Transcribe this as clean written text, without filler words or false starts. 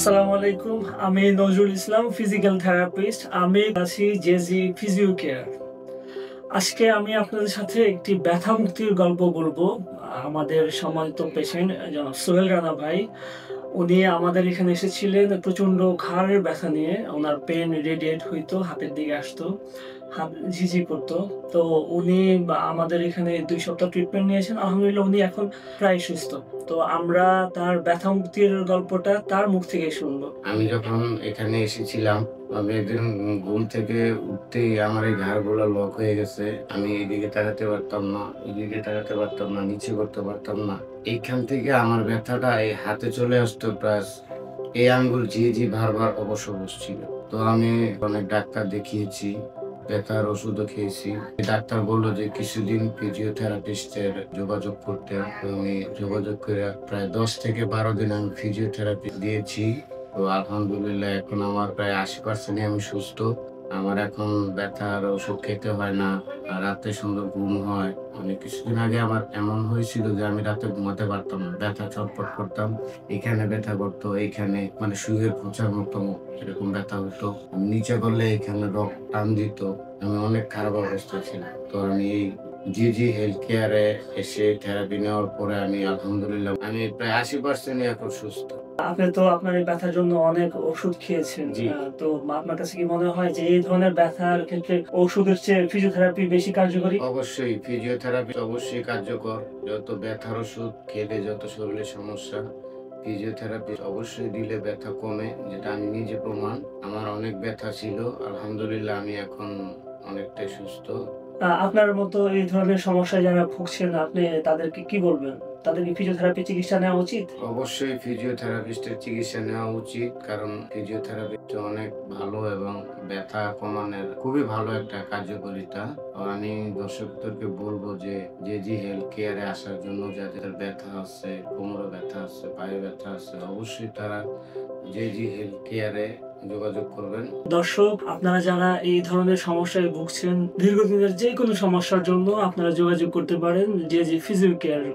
আসসালামু আলাইকুম। আমি নজরুল ইসলাম, ফিজিক্যাল থেরাপিস্ট। আমি আছি জেজি ফিজিও কেয়ার। আজকে আমি আপনাদের সাথে একটি ব্যথা মুক্তির গল্প বলবো। আমাদের সম্মানিত পেশেন্ট জনাব সোহেল রানা ভাই, উনি আমাদের এখানে এসেছিলেন প্রচণ্ড ঘাড়ের ব্যথা নিয়ে। উনার পেন রেডিয়েট হইতো, হাতের দিকে আসতো, হাত ঝিঁঝি করতো। তো উনি আমাদের এখানে ২ সপ্তাহ ট্রিটমেন্ট নিয়েছেন। আলহামদুলিল্লাহ উনি এখন প্রায় সুস্থ। তো আমরা তার ব্যথা মুক্তির গল্পটা তার মুখ থেকেই শুনবো। আমি যখন এখানে এসেছিলাম, আমি একদিন ঘুম থেকে উঠতেই আমার এই ঘাড়গুলো লক হয়ে গেছে। আমি এদিকে তাকাতে পারতাম না, ওইদিকে তাকাতে পারতাম না, নিচে করতে পারতাম না। এইখান থেকে আমার ব্যথাটা এই হাতে চলে আসতো, প্লাস এই আঙ্গুল বারবার অবশ অবশ ছিল। তো আমি অনেক ডাক্তার দেখিয়েছি, ব্যথার ওষুধও খেয়েছি। ডাক্তার বলল যে কিছুদিন ফিজিওথেরাপিস্টের যোগাযোগ করতে। তো আমি যোগাযোগ করে প্রায় ১০ থেকে ১২ দিন আমি ফিজিওথেরাপি দিয়েছি। তো আলহামদুলিল্লাহ এখন আমার প্রায় ৮০% আমি সুস্থ। আমার এখন ব্যথার ওষুধ খেতে হয় না। রাতে সুন্দর ঘুম হয়। মানে কিছুদিন আগে আমার এমন হয়েছিল যে আমি রাতে ঘুমাতে পারতাম না। ব্যথা ছটফট করতাম। এখানে ব্যথা করতো, এইখানে মানে সুইয়ের খোঁচার মতো এরকম ব্যথা হতো। নিচে করলে এখানে রক টান দিত। আমি অনেক খারাপ অবস্থায় ছিলাম। তো আমি এই জিজি হেলথ কেয়ারে এসে থেরাপি নেওয়ার পরে আমি আলহামদুলিল্লাহ আমি প্রায় ৮০% এখন সুস্থ। আপনি তো আপনার এই ব্যথার জন্য অনেক ওষুধ খেয়েছেন। জি। তো আপনার কাছে কি মনে হয় যে এই ধরনের ব্যথার ক্ষেত্রে ওষুধের চেয়ে ফিজিওথেরাপি বেশি কার্যকরী? অবশ্যই ফিজিওথেরাপি অবশ্যই কার্যকর। যত ব্যথার ওষুধ খেলে যত শরীরে সমস্যা, ফিজিওথেরাপি অবশ্যই দিলে ব্যথা কমে। যেটা আমি নিজে প্রমাণ। আমার অনেক ব্যথা ছিল। আলহামদুলিল্লাহ আমি এখন অনেকটাই সুস্থ। আপনার মতো এই ধরনের সমস্যায় যারা ভুগছেন আপনি তাদেরকে কি বলবেন? তাদের কি ফিজিওথেরাপি চিকিৎসা নেওয়া উচিত? অবশ্যই ফিজিওথেরাপিস্টের চিকিৎসা নেওয়া উচিত। কারণ ফিজিওথেরাপিটা অনেক ভালো এবং ব্যথা কমানোর খুবই ভালো একটা কার্যকারিতা। আমি দর্শকদেরকে বলব যে জেজি হেলথ কেয়ারে আসার জন্য যাদের ব্যথা আছে, কোমরে ব্যথা আছে, পায়ে ব্যথা আছে, অবশ্যই তারা জেজি হেলথ কেয়ারে যোগাযোগ করবেন। দর্শক, আপনারা যারা এই ধরনের সমস্যায় ভুগছেন, দীর্ঘদিনের যেকোনো সমস্যার জন্য আপনারা যোগাযোগ করতে পারেন জেজি ফিজিও কেয়ার।